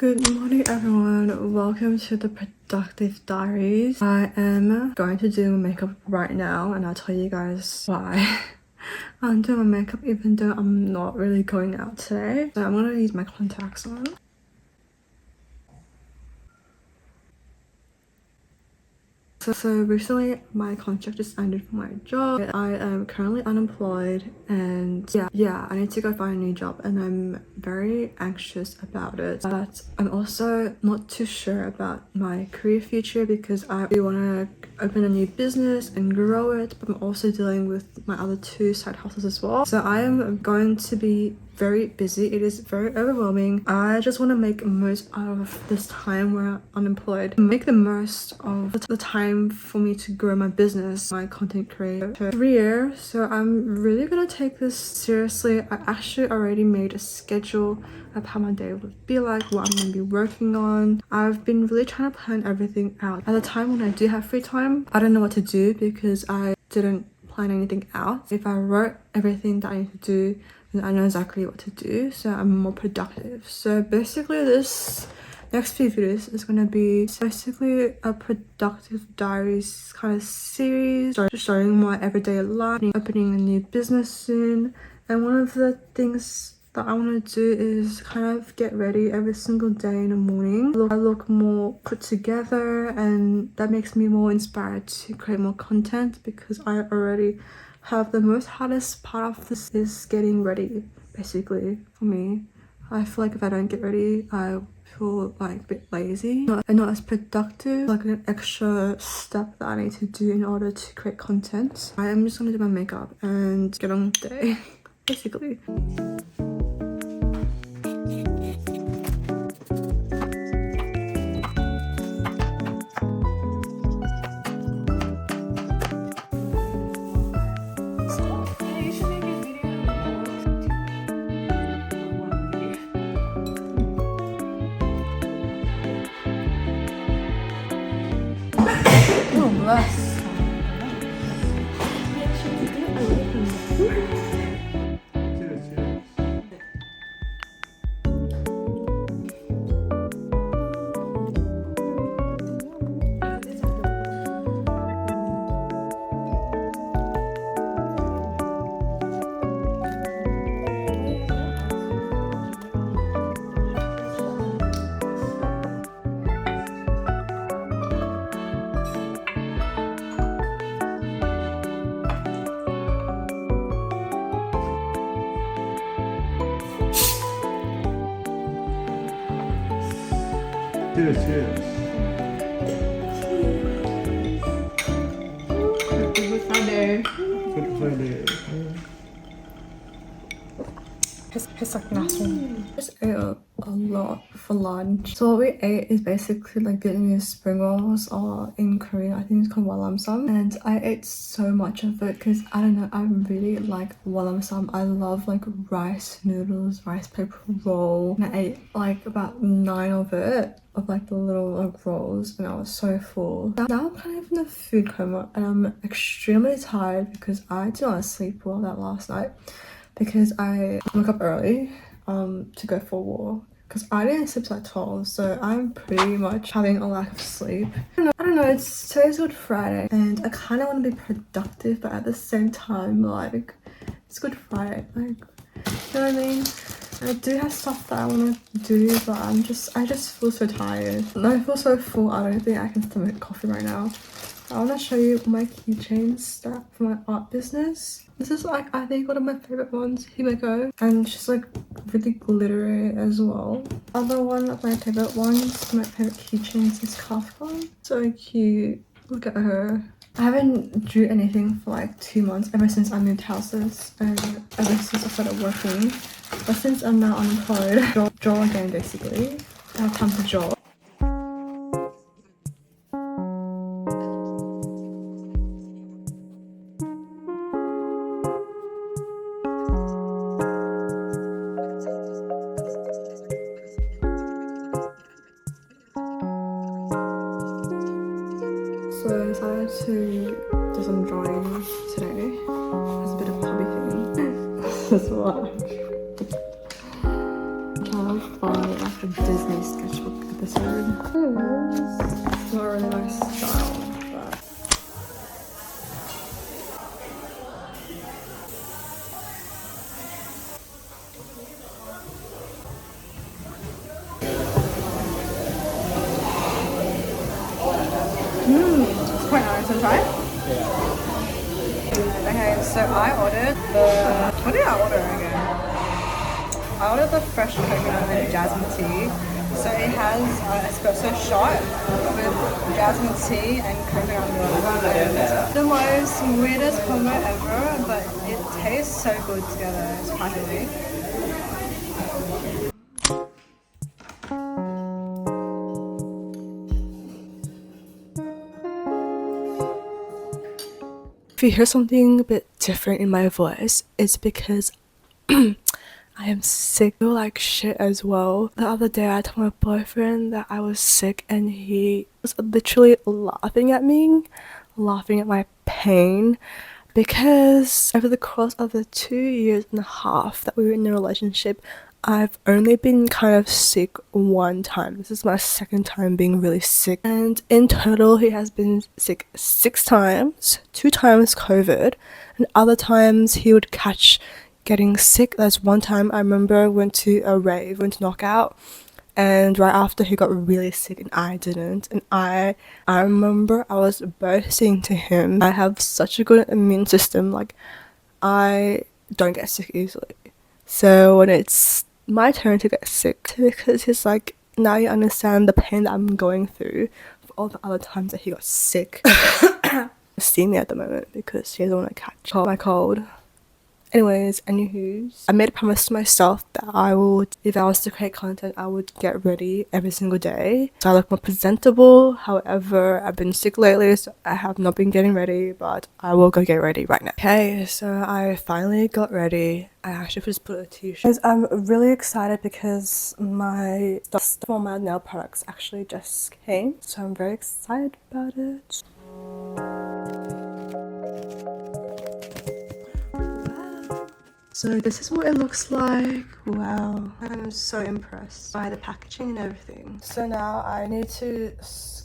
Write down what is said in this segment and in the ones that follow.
Good morning everyone, welcome to the Productive Diaries. I am going to do my makeup right now and I'll tell you guys why. I'm doing my makeup even though I'm not really going out today. So I'm gonna use my contacts on. So recently my contract just ended for my job. I am currently unemployed and yeah, I need to go find a new job and I'm very anxious about it. But I'm also not too sure about my career future because I do want to open a new business and grow it, but I'm also dealing with my other two side hustles as well. So I am going to be very busy. It is very overwhelming. I just want to make most out of this time where I'm unemployed. Make the most of the time for me to grow my business, my content creator career. So I'm really gonna take this seriously. I actually already made a schedule of how my day would be like, what I'm gonna be working on. I've been really trying to plan everything out. At the time when I do have free time, I don't know what to do because I didn't plan anything out. If I wrote everything that I need to do, I know exactly what to do, so I'm more productive. So basically this next few videos is gonna be basically a productive diaries kind of series, showing my everyday life, opening a new business soon. And one of the things that I want to do is kind of get ready every single day in the morning. I look more put together and that makes me more inspired to create more content because I already have the most hardest part of this is getting ready, basically, for me. I feel like if I don't get ready, I feel like a bit lazy and not as productive, like an extra step that I need to do in order to create content. I am just gonna do my makeup and get on with the day, basically. Cheers, cheers. Good Friday. Good Friday. Just ate a lot for lunch. So what we ate is basically like Vietnamese spring rolls, or in Korean I think it's called walam sam. And I ate so much of it because I don't know, I really like walam sam. I love like rice noodles, rice paper roll. And I ate like about 9 of it, of like the little like rolls, and I was so full. Now I'm kind of in a food coma and I'm extremely tired because I did not sleep well that last night. Because I woke up early to go for a walk because I didn't sleep till like 12, so I'm pretty much having a lack of sleep. I don't know, today's Good Friday and I kind of want to be productive, but at the same time, like, it's Good Friday, like, you know what I mean? I do have stuff that I want to do, but I just feel so tired and I feel so full. I don't think I can stomach coffee right now. I want to show you my keychains that for my art business. This is like, I think, one of my favorite ones. Here we go. And she's like really glittery as well. Other one of my favorite ones, my favorite keychains is Kafka. So cute. Look at her. I haven't drew anything for like 2 months ever since I moved houses and ever since I started working. But since I'm now unemployed, draw again basically. I have time to draw. So I decided to do some drawing today as a bit of a hobby thing. This is what I'm trying to find a Disney sketchbook episode. It's not really my style, but it's quite nice. Want to try it? Okay, so I ordered the... What did I order again? I ordered the fresh coconut and jasmine tea. So it has an espresso shot with jasmine tea and coconut milk. And the most weirdest combo ever, but it tastes so good together. It's quite heavy. If you hear something a bit different in my voice, it's because I am sick. I feel like shit as well. The other day I told my boyfriend that I was sick and he was literally laughing at me, laughing at my pain, because over the course of the 2.5 years that we were in a relationship, I've only been kind of sick one time. This is my second time being really sick. And in total, he has been sick 6 times, 2 times COVID, and other times he would catch getting sick. There's one time I remember went to a rave, went to Knockout, and right after he got really sick and I didn't. And I remember I was boasting to him, I have such a good immune system, like I don't get sick easily. So when it's my turn to get sick, because he's like, now you understand the pain that I'm going through for all the other times that he got sick. See me at the moment because he doesn't want to catch my cold. Anyways, anywho's, I made a promise to myself that I would, if I was to create content, I would get ready every single day so I look more presentable. However, I've been sick lately, so I have not been getting ready, but I will go get ready right now. Okay, so I finally got ready. I actually just put a t-shirt. I'm really excited because my stuff for my nail products actually just came, so I'm very excited about it. So this is what it looks like. Wow, I'm so impressed by the packaging and everything. So now I need to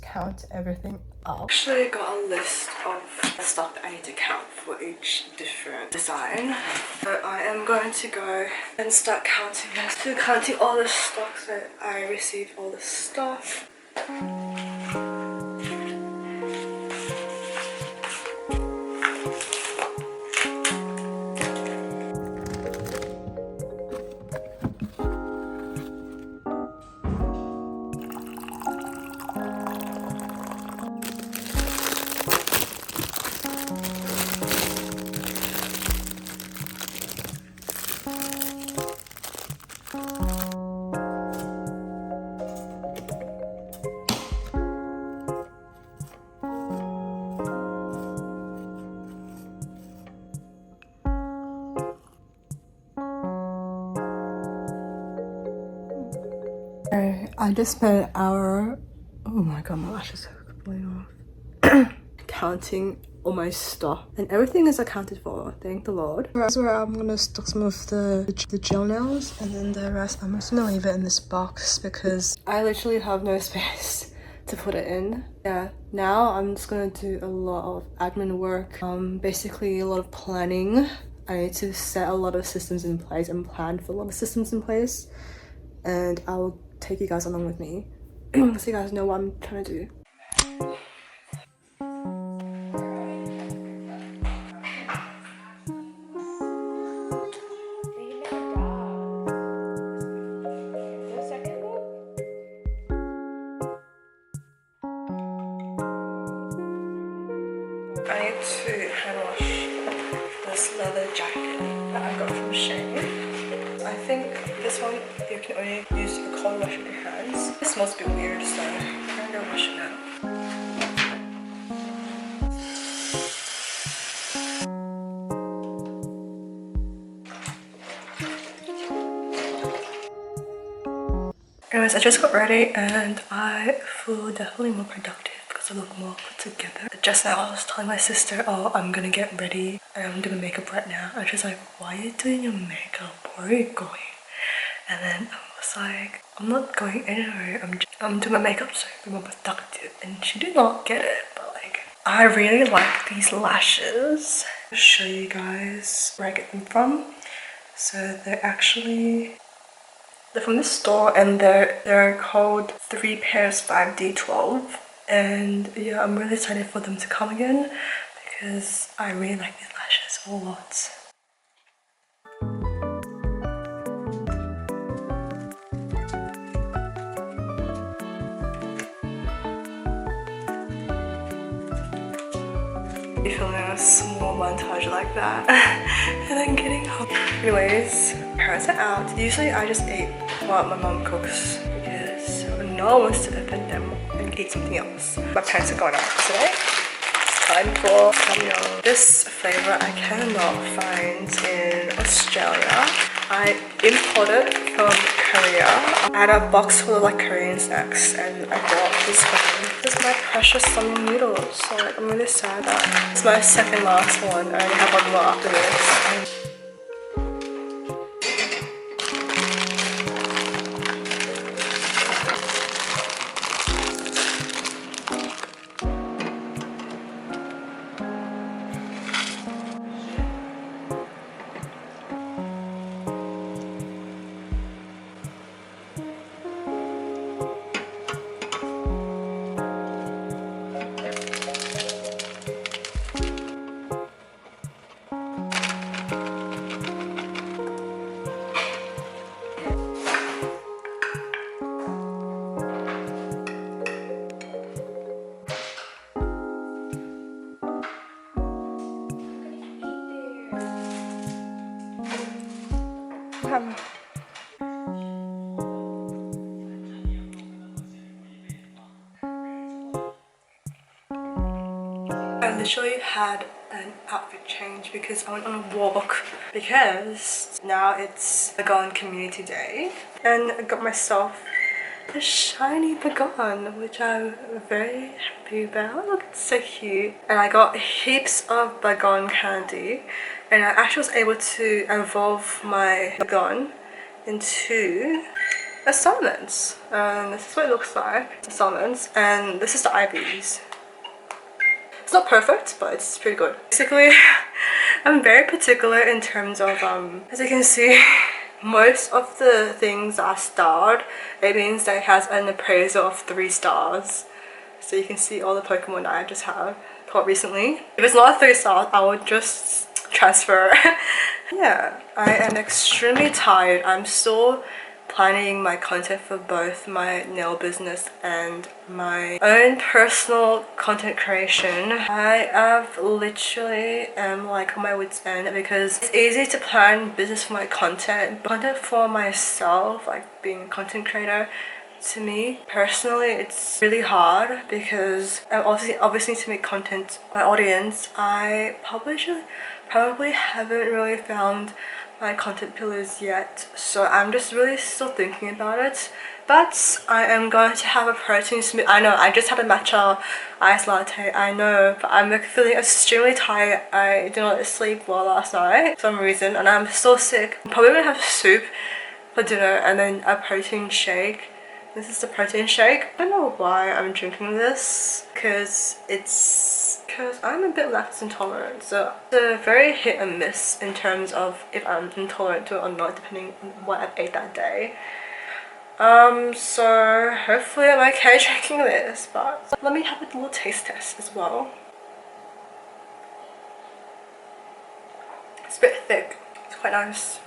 count everything up. Actually got a list of stuff that I need to count for each different design. So I am going to go and start counting this. So counting all the stocks that I received, all the stuff. I just spent an hour, oh my god, my lashes are completely off, counting all my stuff, and everything is accounted for, thank the Lord. That's where I'm gonna stock some of the gel nails, and then the rest I'm just gonna leave it in this box because I literally have no space to put it in. Yeah, now I'm just gonna do a lot of admin work, basically a lot of planning. I need to set a lot of systems in place and plan for a lot of systems in place, and I'll take you guys along with me so you guys know what I'm trying to do. I need to hand wash this leather jacket that I got from Shane. I think this one you can only use a cold wash with your hands. This must be weird, so I'm gonna go wash it now. Anyways, I just got ready and I feel definitely more productive because I look more put together. Just now I was telling my sister, oh, I'm gonna get ready and I'm doing makeup right now. And she's like, why are you doing your makeup? Where are you going? And then I was was like, I'm not going anywhere. I'm doing my makeup so I'm more productive. And she did not get it, but like, I really like these lashes. I'll show you guys where I get them from. So they're from this store, and they're called 3 pairs 5D12. And yeah, I'm really excited for them to come again because I really like these lashes a lot. Filming a small montage like that and then getting home. Anyways, parents are out. Usually I just eat what my mom cooks because no one wants to offend them and eat something else. My parents are going out today. It's time for samyang. This flavor I cannot find in Australia. I imported from Korea. I had a box full of like Korean snacks and I bought this one. This is my precious samyang noodles. So like, I'm really sad that it's my second last one. I only have one more after this. I literally had an outfit change because I went on a walk because now it's Bagan Community Day and I got myself a shiny Bagan, which I'm very happy about. Look, it's so cute. And I got heaps of Bagan candy and I actually was able to evolve my Bagan into a summons. And this is what it looks like, summons, and this is the IVs. It's not perfect, but it's pretty good. Basically, I'm very particular in terms of, as you can see, most of the things are starred. It means that it has an appraisal of 3 stars. So you can see all the Pokemon that I just have caught recently. If it's not 3 stars, I would just transfer. Yeah, I am extremely tired. I'm still planning my content for both my nail business and my own personal content creation. I have literally am like on my wit's end because it's easy to plan business for my content, but content for myself, like being a content creator, to me personally it's really hard because I obviously need to make content for my audience. I probably haven't really found my content pillars yet, so I'm just really still thinking about it. But I am going to have a protein smoothie. I know, I just had a matcha iced latte, I know, but I'm like feeling extremely tired. I did not sleep well last night for some reason and I'm so sick. I'm probably gonna have soup for dinner and then a protein shake. This is the protein shake. I don't know why I'm drinking this because I'm a bit lactose intolerant, so it's a very hit and miss in terms of if I'm intolerant to it or not, depending on what I've ate that day. So hopefully I'm okay drinking this, but let me have a little taste test as well. It's a bit thick. It's quite nice.